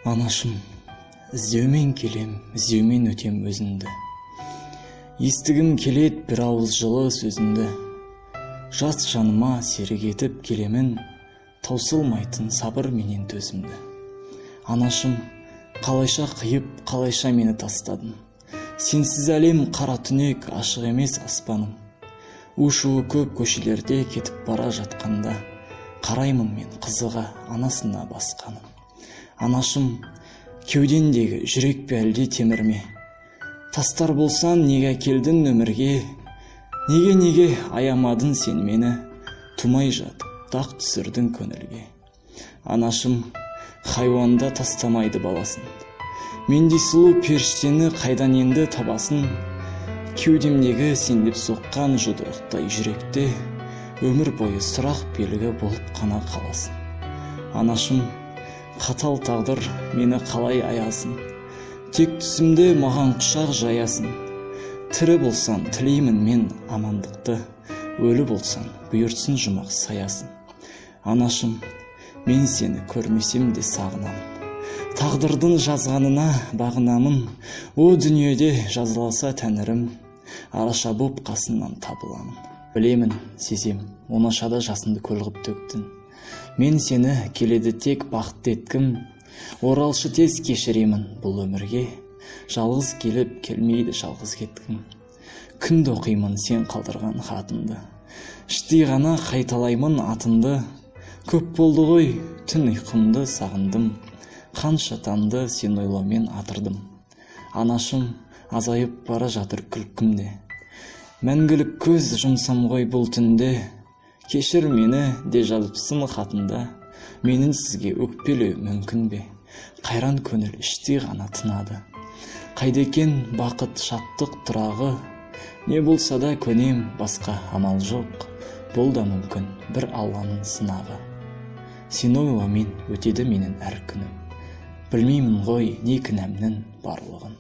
Анашым, іздеумен келем, іздеумен өтем өзіңді. Естігім келет бір ауыз жылы сөзіңді. Жас жаныма серік етіп келемін, таусылмайтын сабыр менен төзімді. Анашым, қалайша қиып, қалайша мені тастадың. Сенсіз әлем қара түнек, ашық емес аспаным. У-шуы көп көшелерде кетіп бара жатқанда, қараймын мен қызыға, анасына басқаным. Анашым, кеудендегі жүрек пе әлде темір ме? Тастар болсан, неге келдің өмірге? Неге аямадың сен мені? Тумай жатып, дақ түсірдің көңілге. Анашым, хайуанда тастамайды баласын. Мендей сұлу періштені қайдан енді табасын? Кеудемдегі сендеп соққан жұдырықтай жүректе өмір бойы сұрақ белгі болып қана қаласын. Анашым, қатал тағдыр мені қалай аясын? Тек түсімде маған құшақ жаясын. Тірі болсам тілеймін мен амандықты, өлі болсам бұйыртсын жұмақ саясын. Анашым, мен сені көрмесем де сағынамын. Тағдырдың жазғанына бағынамын. О дүниеде жазылса тәңірім, араша боп қасынан табыламын. Білемін, сезем, оңашада жасынды көл ғып төктің. Мен сені келеді тек бақытты еткім, оралшы тез кешіремін бұл өмірге. Жалғыз келіп келмейді жалғыз кеткім. Күнде оқимын сен қалдырған хатыңды, іштей ғана қайталаймын атыңды. Көп болды ғой түн ұйқымды сағындым, қанша таңды сен ойлаумен атырдым. Анашым, азайып бара жатыр күлкімде, мәңгілік көз жұмсам ғой бұл түнде. Кешір мені де жазыпсың хатында, менің сізге өкпелеу мүмкін бе? Қайран көңіл іштей ғана тынады. Қайда екен бақыт, шаттық тұрағы? Не болса да көнем, басқа амал жоқ. Бұл да мүмкін бір Алланың сынағы. Сен ойлаумен өтеді менің әр күнім. Білмеймін ғой не кінәмнің барлығын.